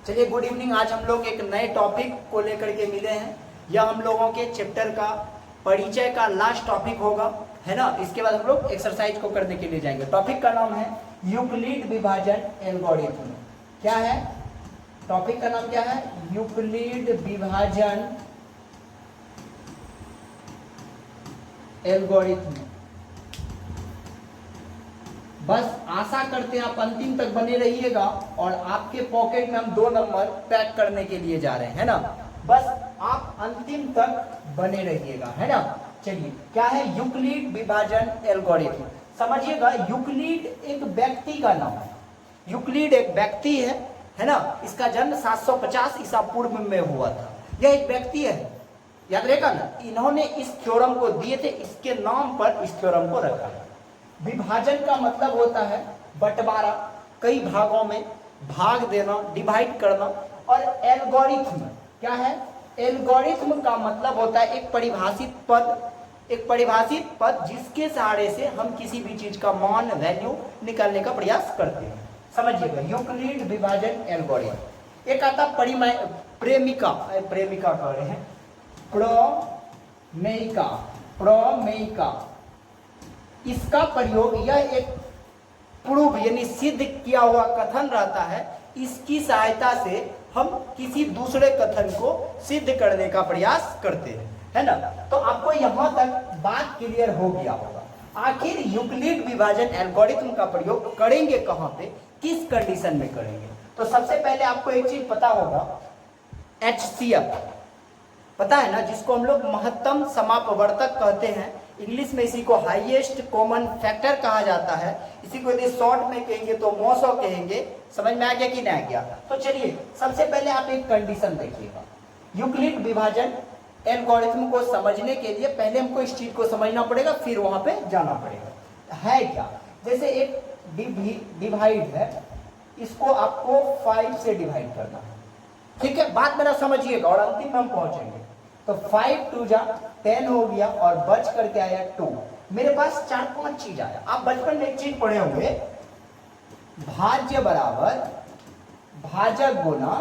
चलिए good evening. आज हम लोग एक नए टॉपिक को लेकर के मिले हैं। यह हम लोगों के चैप्टर का परिचय का लास्ट टॉपिक होगा, है ना। इसके बाद हम लोग एक्सरसाइज को करने के लिए जाएंगे। टॉपिक का नाम है यूक्लिड विभाजन एल्गोरिथम। क्या है टॉपिक का नाम? क्या है? यूक्लिड विभाजन एल्गोरिथम। बस आशा करते हैं आप अंतिम तक बने रहिएगा और आपके पॉकेट में हम 2 नंबर पैक करने के लिए जा रहे हैं, है ना। बस आप अंतिम तक बने रहिएगा, है ना। चलिए, क्या है यूक्लिड विभाजन एल्गोरिथम? समझिएगा, यूक्लिड एक व्यक्ति का नाम है। यूक्लिड एक व्यक्ति है ना। इसका जन्म 750 ईसा पूर्व में हुआ था। यह एक व्यक्ति है, याद रहेगा ना। इन्होंने इस थ्योरम को दिए थे, इसके नाम पर इस थ्योरम को रखा है। विभाजन का मतलब होता है बंटवारा, कई भागों में भाग देना, डिवाइड करना। और एल्गोरिथम क्या है? एल्गोरिथम का मतलब होता है एक परिभाषित पद जिसके सहारे से हम किसी भी चीज का मान, वैल्यू निकालने का प्रयास करते हैं। समझिएगा, यूक्लिड विभाजन एल्गोरिथम। एक आता प्रेमिका कह रहे हैं, प्रमेयिका। इसका प्रयोग, यह एक प्रूव यानी सिद्ध किया हुआ कथन रहता है। इसकी सहायता से हम किसी दूसरे कथन को सिद्ध करने का प्रयास करते हैं, है ना। तो आपको यहां तक बात क्लियर हो गया होगा। आखिर यूक्लिड विभाजन एल्गोरिथम का प्रयोग करेंगे कहां पे, किस कंडीशन में करेंगे? तो सबसे पहले आपको एक चीज पता होगा, HCF पता है ना, जिसको हम लोग महत्तम समापवर्तक कहते हैं। इंग्लिश में इसी को हाईएस्ट कॉमन फैक्टर कहा जाता है। इसी को यदि शॉर्ट में कहेंगे तो मोसो कहेंगे। समझ में आ गया कि नहीं आ गया? तो चलिए, सबसे पहले आप एक कंडीशन देखिएगा। यूक्लिड विभाजन एल्गोरिथम को समझने के लिए पहले हमको इस चीज को समझना पड़ेगा, फिर वहां पे जाना पड़ेगा। है क्या? जैसे एक डिवाइड है, इसको आपको 5 से डिवाइड करना है, ठीक है। बात मेरा समझिएगा और अंतिम में हम पहुंचेंगे। तो 5 2 जा 10 हो गया और बच करके आया 2। मेरे पास 4-5 चीज आया। आप बचपन में एक चीज पढ़े होंगे, भाज्य बराबर भाजक गुना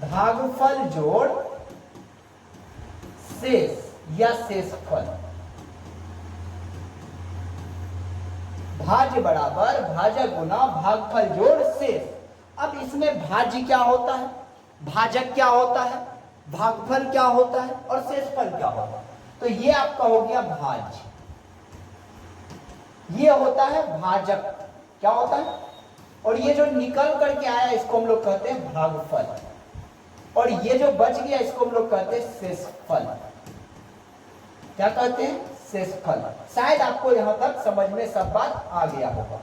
भागफल जोड़ शेष या शेषफल। भाज्य बराबर भाजक गुना भागफल जोड़ शेष। अब इसमें भाज्य क्या होता है, भाजक क्या होता है, भागफल क्या होता है और शेषफल क्या होता है? तो ये आपका हो गया भाज्य, ये होता है भाजक, क्या होता है। और ये जो निकल करके आया इसको हम लोग कहते हैं भागफल, और ये जो बच गया इसको हम लोग कहते हैं शेषफल। क्या कहते हैं? शेषफल। शायद आपको यहां तक समझ में सब बात आ गया होगा।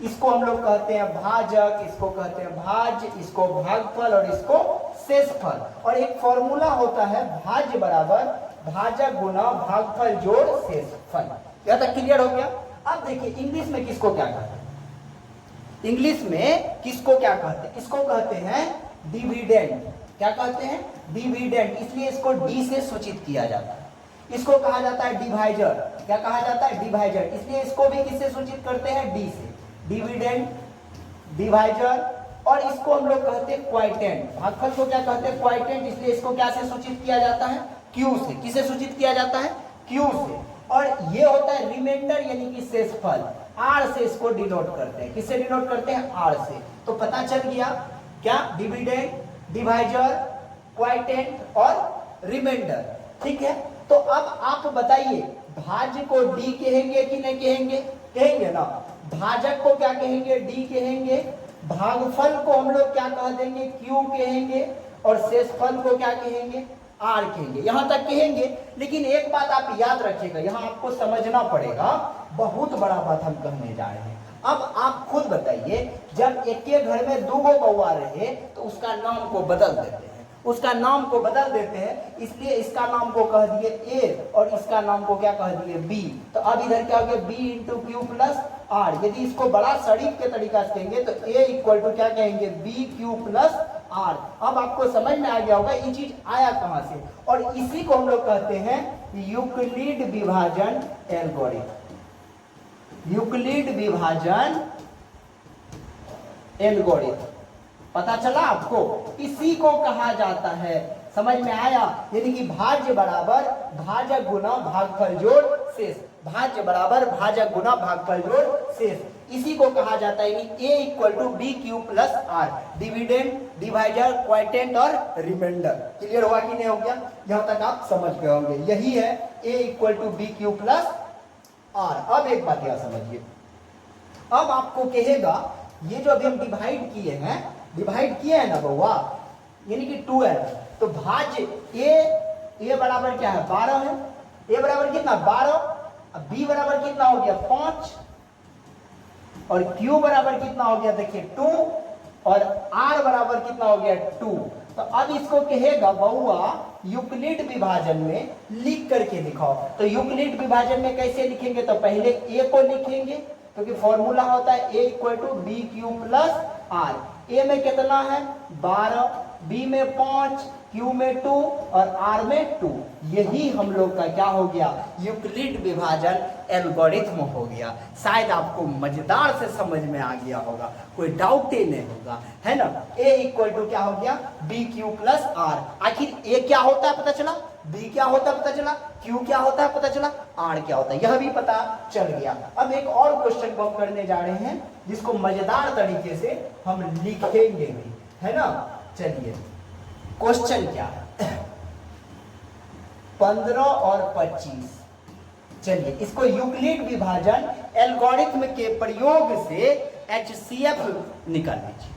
इसको हम लोग कहते हैं भाजक, इसको कहते हैं भाज्य, इसको भागफल और इसको शेषफल। और एक फॉर्मूला होता है, भाज्य बराबर भाजक गुना भागफल जोड़ शेषफल। यहां तक क्लियर हो गया? अब देखिए, इंग्लिश में किसको क्या कहते हैं? इंग्लिश में किसको क्या कहते हैं? इसको कहते हैं डिविडेंड। क्या कहते हैं? डिविडेंड। इसलिए इसको डी से सूचित किया जाता है। इसको कहा जाता है डिवाइजर। क्या कहा जाता है? डिवाइजर। इसलिए इसको भी किससे सूचित करते हैं? डी से। Dividend, divisor. और इसको हम लोग कहते हैं क्वाइटेंट। भागफल को क्या कहते हैं? क्वाइटेंट। इसलिए इसको क्या से सूचित किया जाता है? क्यू से। किसे सूचित किया जाता है? क्यू से। और ये होता है रिमाइंडर यानी कि शेषफल। आर से इसको डिनोट करते हैं। किससे डिनोट करते हैं? आर से। तो पता चल गया क्या? डिविडेंड, डिवाइजर, क्वाइटेंट और रिमाइंडर, ठीक है। तो अब आप बताइए, भाज्य को डी कहेंगे कि नहीं कहेंगे? कहेंगे ना। भाजक को क्या कहेंगे? डी कहेंगे। भागफल को हम लोग क्या कह देंगे? क्यू कहेंगे। और शेषफल को क्या कहेंगे? आर कहेंगे। यहां तक कहेंगे। लेकिन एक बात आप याद रखिएगा, यहां आपको समझना पड़ेगा, बहुत बड़ा बात हम कहने जा रहे हैं। अब आप खुद बताइए, जब एक के घर में 2 बउआ रहे तो उसका नाम को बदल देते हैं। उसका नाम को बदल देते हैं, इसलिए इसका नाम को कह दिए ए और इसका नाम को क्या कह दिए? बी। तो अब इधर क्या हो गया? B into Q plus R. यदि इसको बड़ा शरीफ के तरीका से कहेंगे तो ए इक्वल टू क्या कहेंगे? B Q plus R. अब आपको समझ में आ गया होगा ये चीज आया कहां से। और इसी को हम लोग कहते हैं यूक्लिड विभाजन एल्गोरिथम। यूक्लिड विभाजन एल्गोरिथम। पता चला आपको? इसी को कहा जाता है, समझ में आया? यानी कि भाज्य बराबर भाजक गुना भागफल जोड़ शेष, भाज्य बराबर भाजक गुना भागफल जोड़ शेष, इसी को कहा जाता है। यानी a equal to B Q plus R, dividend, divisor, quotient और रिमाइंडर। क्लियर हुआ कि नहीं हो गया? यहां तक आप समझ गए होंगे। यही है a equal to B Q plus R. अब एक बात यह समझिए, अब आपको कहेगा ये जो अभी हम डिवाइड किए हैं ना बउआ, यानी कि 2n, तो भाज्य a बराबर क्या है? 12 है। a बराबर कितना? 12। अब b बराबर कितना हो गया? 5। और q बराबर कितना हो गया? देखिए 2। और r बराबर कितना हो गया? 2। तो अब इसको कहेगा बउआ यूक्लिड विभाजन में लिख करके दिखाओ। तो यूक्लिड विभाजन में कैसे लिखेंगे? तो पहले a को लिखेंगे, क्योंकि फॉर्मूला होता है a equal to B Q plus R. a में कितना है? 12, b में 5, q में 2 और r में 2। यही हम लोग का क्या हो गया? यूक्लिड विभाजन एल्गोरिथम हो गया। शायद आपको मजेदार से समझ में आ गया होगा, कोई डाउट ही नहीं होगा, है ना? a इक्वल टू क्या हो गया? B Q plus R. आखिर a क्या होता है पता चला, b क्या होता है पता चला, q क्या होता है पता चला, r क्या होता है यह भी पता चल गया। अब एक और क्वेश्चन को हम करने जा रहे हैं, जिसको मजेदार तरीके से हम लिखेंगे भी, है ना? चलिए क्वेश्चन क्या है? 15 और 25। चलिए इसको यूक्लिड विभाजन एल्गोरिथम के प्रयोग से HCF निकाल लीजिए।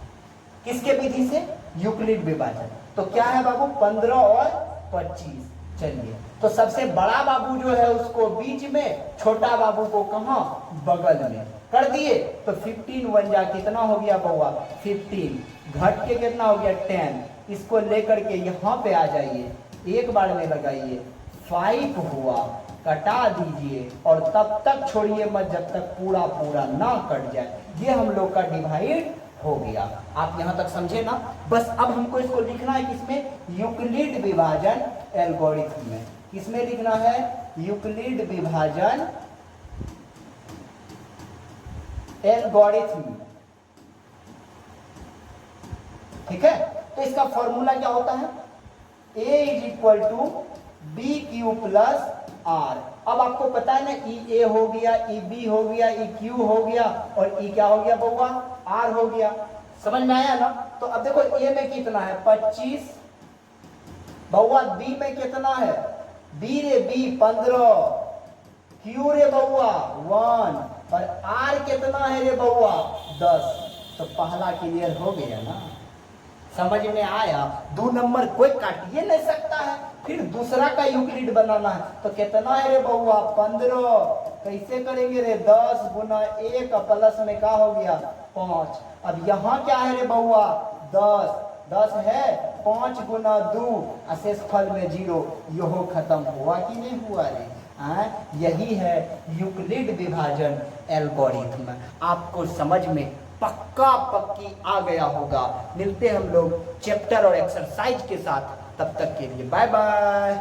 किसके विधि से? यूक्लिड विभाजन। तो क्या है बाबू? 15 और 25। चलिए तो सबसे बड़ा बाबू जो है उसको बीच में, छोटा बाबू को कहां? बगल में कर दिए। तो 15 1 जा कितना हो गया बउआ? 15 घट के कितना हो गया? 10। इसको लेकर के यहाँ पे आ जाइए, एक बार में लगाइए, 5 हुआ, कटा दीजिए और तब तक छोड़िए मत जब तक पूरा पूरा ना कट जाए। ये हम लोग का डिवाइड हो गया। आप यहां तक समझे ना? बस अब हमको इसको लिखना है किसमें? यूक्लिड विभाजन एल्गोरिथम में। किसमें लिखना है? यूक्लिड विभाजन एल्गोरिथम। ठीक है? तो इसका फॉर्मूला क्या होता है? a is equal to B Q plus R. अब आपको पता है ना, ई ए हो गया, ई बी हो गया, ई क्यू हो गया और ई क्या हो गया बउआ? आर हो गया। समझ में आया ना? तो अब देखो ए में कितना है? 25 बउआ, बी में कितना है? बी रे बी 15, क्यू रे बउआ 1 और आर कितना है रे बउआ? 10। तो पहला क्लियर हो गया ना? समझ में आया? 2 नंबर कोई काटिए नहीं सकता है। फिर दूसरा का यूक्लिड बनाना है, तो कितना है रे बउआ? 15। कैसे करेंगे रे? 10 गुना 1 प्लस में क्या हो गया? 5। अब यहाँ क्या है रे बउआ? 10 है, 5 गुना 2 अशेष फल में 0। यहो खत्म हुआ कि नहीं हुआ रे? यही है यूक्लिड विभाजन एल्गोरिथम। आपको समझ में पक्का पक्की आ गया होगा। मिलते हम लोग चैप्टर और एक्सरसाइज के साथ, तब तक के लिए बाय बाय।